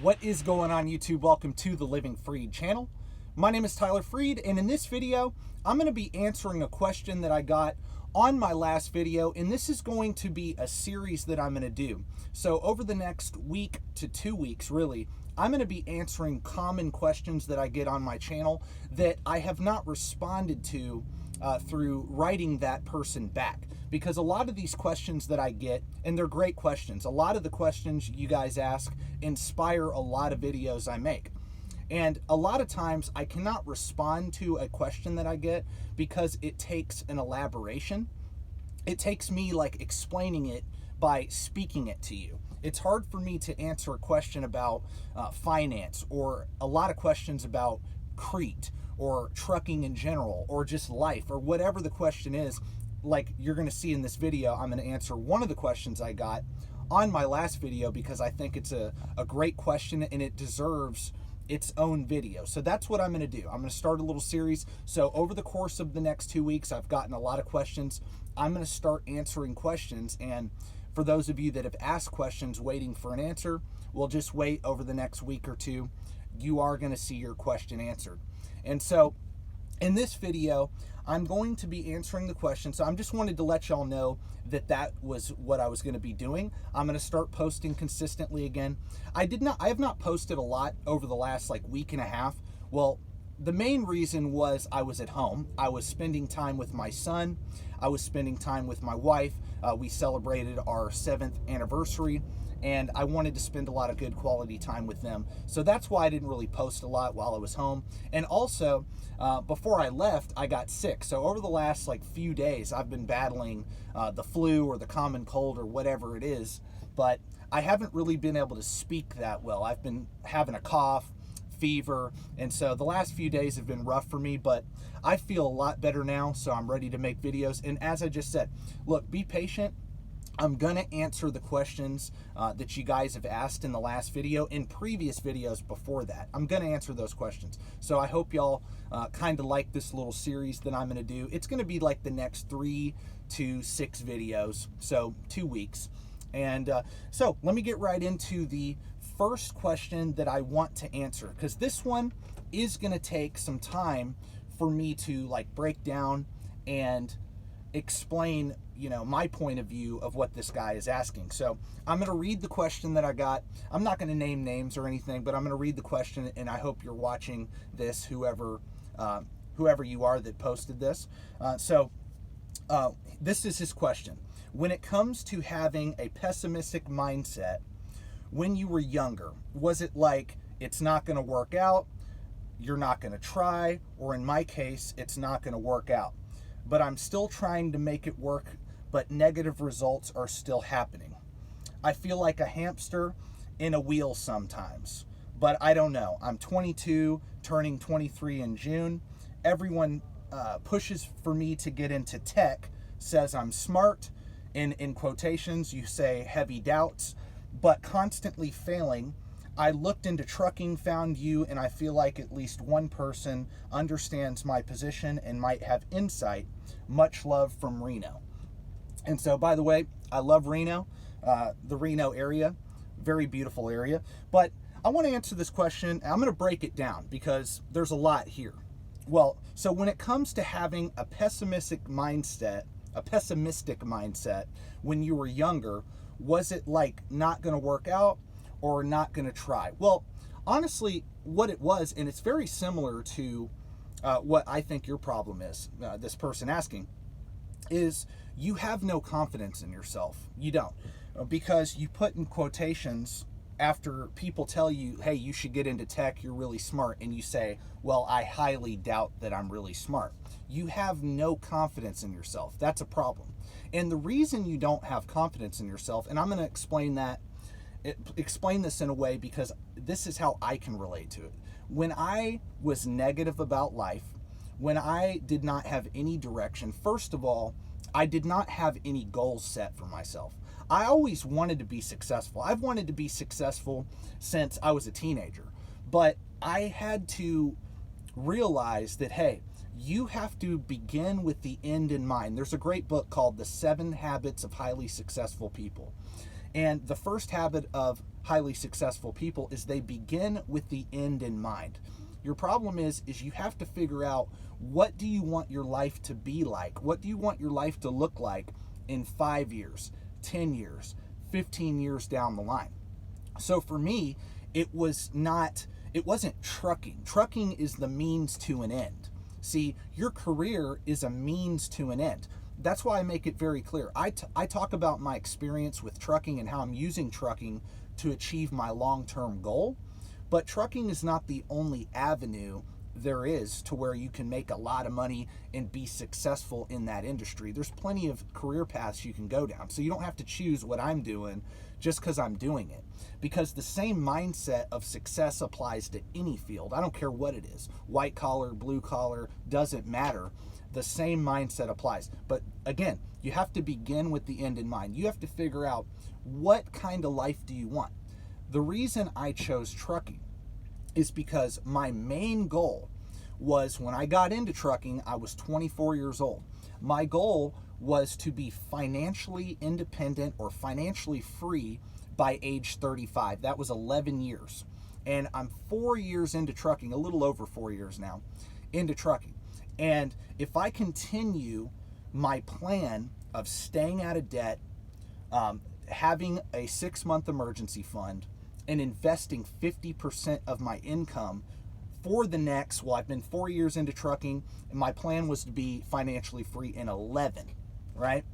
What is going on, YouTube? Welcome to the Living Freed channel. My name is Tyler Freed, and in this video, I'm going to be answering a question that I got on my last video, and this is going to be a series that I'm going to do. So over the next week to 2 weeks, really, I'm going to be answering common questions that I get on my channel that I have not responded to through writing that person back. Because a lot of these questions that I get, and they're great questions, a lot of the questions you guys ask inspire a lot of videos I make. And a lot of times I cannot respond to a question that I get because it takes an elaboration. It takes me like explaining it by speaking it to you. It's hard for me to answer a question about finance, or a lot of questions about Crete or trucking in general, or just life, or whatever the question is. Like you're going to see in this video, I'm going to answer one of the questions I got on my last video because I think it's a great question and it deserves its own video. So that's what I'm going to do. I'm going to start a little series. So over the course of the next 2 weeks, I've gotten a lot of questions. I'm going to start answering questions. And for those of you that have asked questions waiting for an answer, we'll just wait over the next week or two. You are going to see your question answered. And so in this video, I'm going to be answering the question. So I just wanted to let y'all know that that was what I was going to be doing. I'm going to start posting consistently again. I have not posted a lot over the last like week and a half. Well, the main reason was I was at home. I was spending time with my son. I was spending time with my wife. We celebrated our 7th anniversary, and I wanted to spend a lot of good quality time with them. So that's why I didn't really post a lot while I was home. And also, before I left, I got sick. So over the last like few days, I've been battling the flu or the common cold or whatever it is, but I haven't really been able to speak that well. I've been having a cough, fever, and so the last few days have been rough for me, but I feel a lot better now, so I'm ready to make videos. And as I just said, look, be patient. I'm gonna answer the questions that you guys have asked in the last video, in previous videos before that. I'm gonna answer those questions. So I hope y'all kind of like this little series that I'm gonna do. It's gonna be like the next 3 to 6 videos, so 2 weeks. And so let me get right into the first question that I want to answer, because this one is gonna take some time for me to like break down and explain, you know, my point of view of what this guy is asking. So I'm going to read the question that I got. I'm not going to name names or anything, but I'm going to read the question, and I hope you're watching this, whoever you are that posted this. This is his question. When it comes to having a pessimistic mindset, when you were younger, was it like, it's not going to work out, you're not going to try, or in my case, it's not going to work out, but I'm still trying to make it work, but negative results are still happening? I feel like a hamster in a wheel sometimes, but I don't know. I'm 22, turning 23 in June. Everyone pushes for me to get into tech, says I'm smart. In quotations, you say heavy doubts, but constantly failing. I looked into trucking, found you, and I feel like at least one person understands my position and might have insight. Much love from Reno. And so, by the way, I love Reno, the Reno area, very beautiful area. But I want to answer this question. I'm going to break it down because there's a lot here. Well, so when it comes to having a pessimistic mindset when you were younger, was it like not going to work out or not going to try? Well, honestly, what it was, and it's very similar to what I think your problem is, this person asking, is you have no confidence in yourself. You don't, because you put in quotations after people tell you, hey, you should get into tech, you're really smart, and you say, well, I highly doubt that I'm really smart. You have no confidence in yourself. That's a problem. And the reason you don't have confidence in yourself, and I'm going to explain this in a way because this is how I can relate to it. When I was negative about life, when I did not have any direction, first of all, I did not have any goals set for myself. I always wanted to be successful. I've wanted to be successful since I was a teenager, but I had to realize that, hey, you have to begin with the end in mind. There's a great book called The 7 Habits of Highly Successful People. And the first habit of highly successful people is they begin with the end in mind. Your problem is you have to figure out, what do you want your life to be like? What do you want your life to look like in 5 years, 10 years, 15 years down the line? So for me, it wasn't trucking. Trucking is the means to an end. See, your career is a means to an end. That's why I make it very clear. I talk about my experience with trucking and how I'm using trucking to achieve my long-term goal. But trucking is not the only avenue there is to where you can make a lot of money and be successful in that industry. There's plenty of career paths you can go down. So you don't have to choose what I'm doing just because I'm doing it. Because the same mindset of success applies to any field. I don't care what it is. White collar, blue collar, doesn't matter. The same mindset applies. But again, you have to begin with the end in mind. You have to figure out, what kind of life do you want? The reason I chose trucking is because my main goal was, when I got into trucking, I was 24 years old. My goal was to be financially independent or financially free by age 35. That was 11 years. And I'm 4 years into trucking, a little over 4 years now into trucking. And if I continue my plan of staying out of debt, having a 6-month emergency fund, and investing 50% of my income for the next, I've been 4 years into trucking, and my plan was to be financially free in 11, right?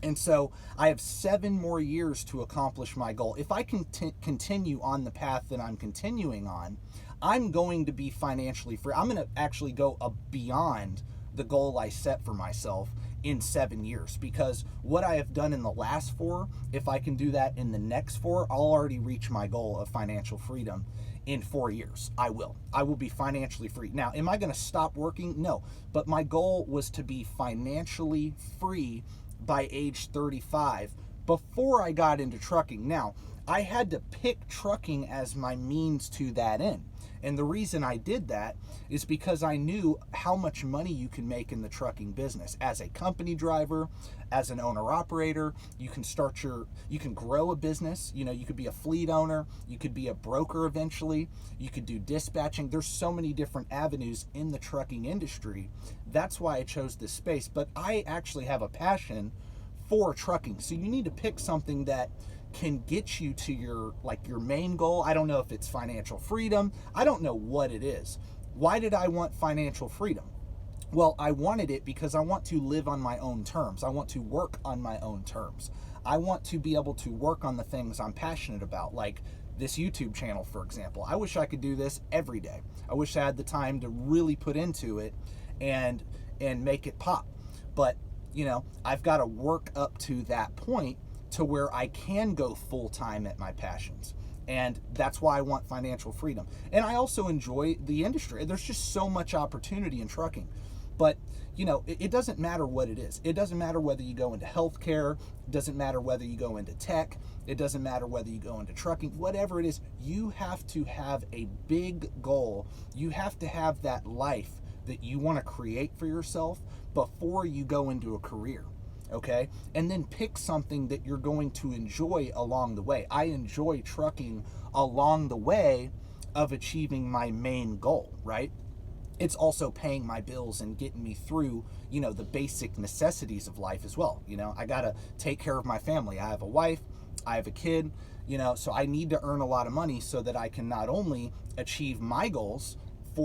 And so I have 7 more years to accomplish my goal. If I can continue on the path that I'm continuing on, I'm going to be financially free. I'm going to actually go beyond the goal I set for myself in 7 years, because what I have done in the last 4, if I can do that in the next 4, I'll already reach my goal of financial freedom in 4 years. I will be financially free. Now, am I going to stop working? No, but my goal was to be financially free by age 35 before I got into trucking. Now, I had to pick trucking as my means to that end. And the reason I did that is because I knew how much money you can make in the trucking business. As a company driver, as an owner-operator, you can grow a business. You know, you could be a fleet owner, you could be a broker eventually, you could do dispatching. There's so many different avenues in the trucking industry. That's why I chose this space. But I actually have a passion for trucking. So you need to pick something that can get you to your main goal. I don't know if it's financial freedom. I don't know what it is. Why did I want financial freedom? Well, I wanted it because I want to live on my own terms. I want to work on my own terms. I want to be able to work on the things I'm passionate about, like this YouTube channel, for example. I wish I could do this every day. I wish I had the time to really put into it and make it pop. But, you know, I've got to work up to that point to where I can go full-time at my passions. And that's why I want financial freedom. And I also enjoy the industry. There's just so much opportunity in trucking. But, you know, it doesn't matter what it is. It doesn't matter whether you go into healthcare. It doesn't matter whether you go into tech. It doesn't matter whether you go into trucking. Whatever it is, you have to have a big goal. You have to have that life that you want to create for yourself before you go into a career. Okay, and then pick something that you're going to enjoy along the way. I enjoy trucking along the way of achieving my main goal, right? It's also paying my bills and getting me through, you know, the basic necessities of life as well. You know, I got to take care of my family. I have a wife, I have a kid, you know, so I need to earn a lot of money so that I can not only achieve my goals,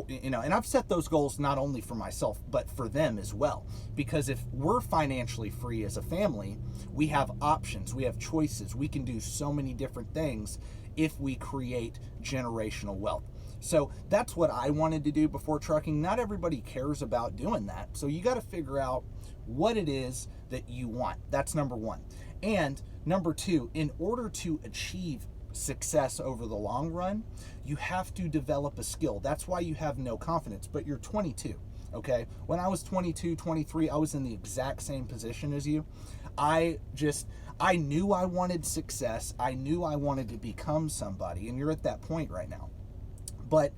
and I've set those goals not only for myself, but for them as well. Because if we're financially free as a family, we have options, we have choices, we can do so many different things if we create generational wealth. So that's what I wanted to do before trucking. Not everybody cares about doing that. So you got to figure out what it is that you want. That's number one. And number two, in order to achieve success over the long run, you have to develop a skill. That's why you have no confidence, but you're 22, okay? When I was 22, 23, I was in the exact same position as you. I knew I wanted success. I knew I wanted to become somebody, and you're at that point right now. But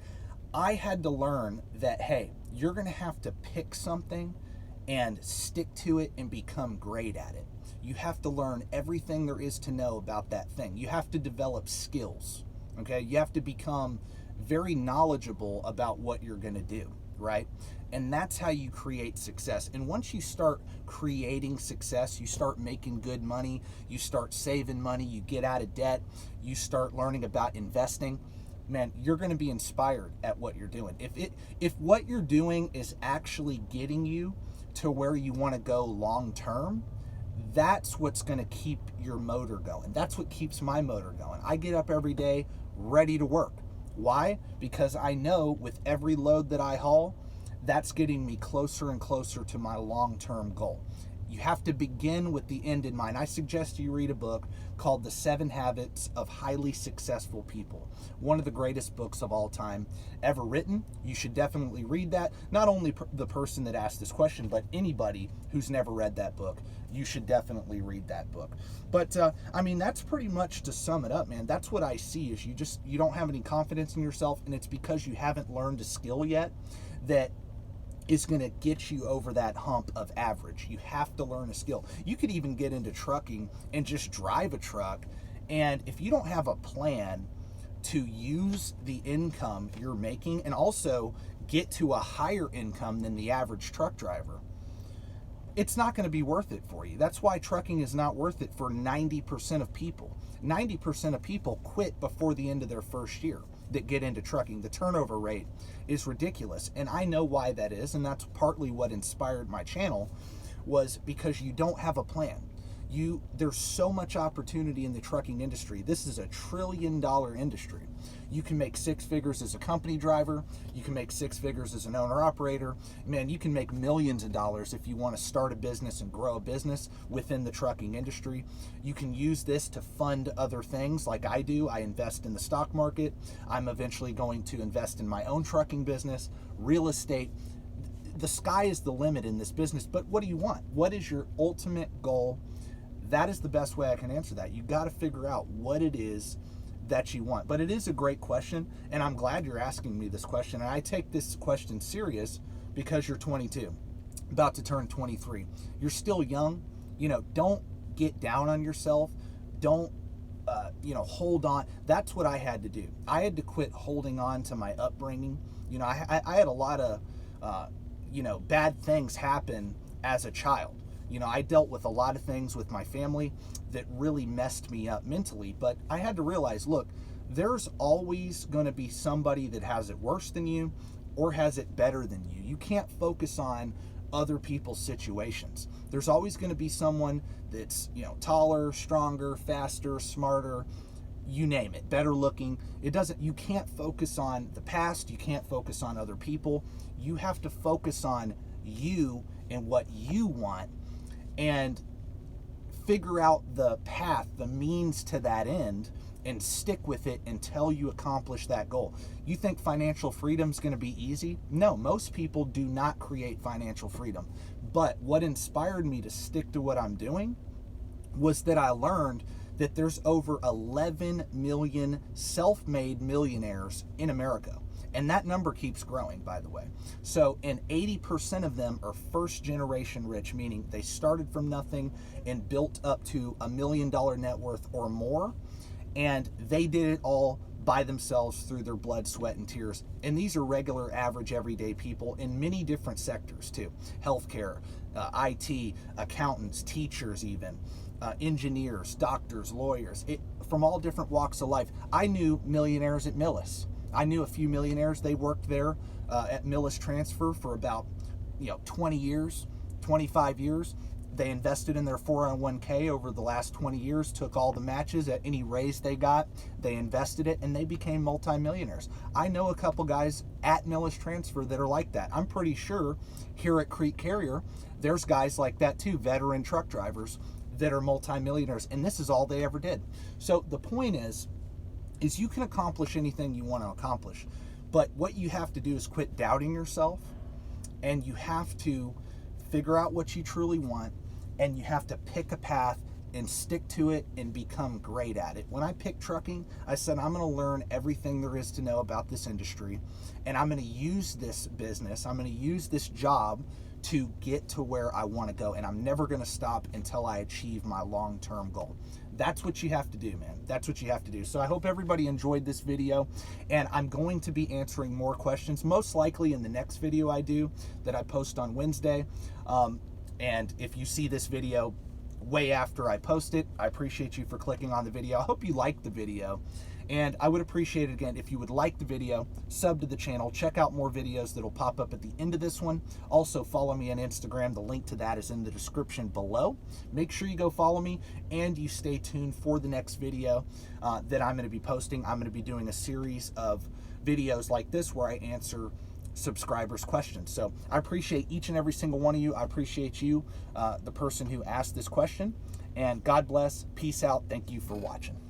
I had to learn that, hey, you're going to have to pick something and stick to it and become great at it. you have to learn everything there is to know about that thing. You have to develop skills, okay? You have to become very knowledgeable about what you're going to do, right? And that's how you create success. And once you start creating success, you start making good money, you start saving money, you get out of debt, you start learning about investing, man, you're going to be inspired at what you're doing. If what you're doing is actually getting you to where you want to go long term, that's what's going to keep your motor going. That's what keeps my motor going. I get up every day ready to work. Why? Because I know with every load that I haul, that's getting me closer and closer to my long-term goal. You have to begin with the end in mind. I suggest you read a book called The 7 Habits of Highly Successful People. One of the greatest books of all time ever written. You should definitely read that. Not only the person that asked this question, but anybody who's never read that book, you should definitely read that book. But I mean, that's pretty much to sum it up, man. That's what I see is you don't have any confidence in yourself, and it's because you haven't learned a skill yet that is going to get you over that hump of average. You have to learn a skill. You could even get into trucking and just drive a truck, and if you don't have a plan to use the income you're making and also get to a higher income than the average truck driver, it's not going to be worth it for you. That's why trucking is not worth it for 90% of people. 90% of people quit before the end of their first year that get into trucking. The turnover rate is ridiculous, and I know why that is, and that's partly what inspired my channel, was because you don't have a plan. There's so much opportunity in the trucking industry. This is a $1 trillion industry. You can make 6 figures as a company driver. You can make 6 figures as an owner-operator. Man, you can make millions of dollars if you want to start a business and grow a business within the trucking industry. You can use this to fund other things like I do. I invest in the stock market. I'm eventually going to invest in my own trucking business, real estate. The sky is the limit in this business, but what do you want? What is your ultimate goal? That is the best way I can answer that. You got to figure out what it is that you want. But it is a great question, and I'm glad you're asking me this question. And I take this question serious because you're 22, about to turn 23. You're still young. Don't get down on yourself. Don't, hold on. That's what I had to do. I had to quit holding on to my upbringing. I had a lot of, bad things happen as a child. I dealt with a lot of things with my family that really messed me up mentally, but I had to realize, look, there's always going to be somebody that has it worse than you or has it better than you. You can't focus on other people's situations. There's always going to be someone that's, taller, stronger, faster, smarter, you name it, better looking. You can't focus on the past. You can't focus on other people. You have to focus on you and what you want, and figure out the path, the means to that end, and stick with it until you accomplish that goal. You think financial freedom is going to be easy? No, most people do not create financial freedom. But what inspired me to stick to what I'm doing was that I learned that there's over 11 million self-made millionaires in America. And that number keeps growing, by the way. So, and 80% of them are first generation rich, meaning they started from nothing and built up to $1 million net worth or more. And they did it all by themselves through their blood, sweat, and tears. And these are regular, average, everyday people in many different sectors too. Healthcare, IT, accountants, teachers even, engineers, doctors, lawyers, from all different walks of life. I knew millionaires at Millis. I knew a few millionaires. They worked there at Millis Transfer for about 20 years, 25 years. They invested in their 401k over the last 20 years, took all the matches at any raise they got. They invested it, and they became multimillionaires. I know a couple guys at Millis Transfer that are like that. I'm pretty sure here at Crete Carrier, there's guys like that too, veteran truck drivers that are multimillionaires, and this is all they ever did. So the point is you can accomplish anything you want to accomplish, but what you have to do is quit doubting yourself, and you have to figure out what you truly want, and you have to pick a path and stick to it and become great at it. When I picked trucking, I said, I'm going to learn everything there is to know about this industry, and I'm going to use this business, I'm going to use this job to get to where I want to go, and I'm never going to stop until I achieve my long-term goal. That's what you have to do, man. That's what you have to do. So I hope everybody enjoyed this video, and I'm going to be answering more questions, most likely in the next video I do that I post on Wednesday. And if you see this video way after I post it, I appreciate you for clicking on the video. I hope you liked the video. And I would appreciate it, again, if you would like the video, sub to the channel, check out more videos that'll pop up at the end of this one. Also, follow me on Instagram. The link to that is in the description below. Make sure you go follow me, and you stay tuned for the next video that I'm going to be posting. I'm going to be doing a series of videos like this where I answer subscribers' questions. So I appreciate each and every single one of you. I appreciate you, the person who asked this question. And God bless. Peace out. Thank you for watching.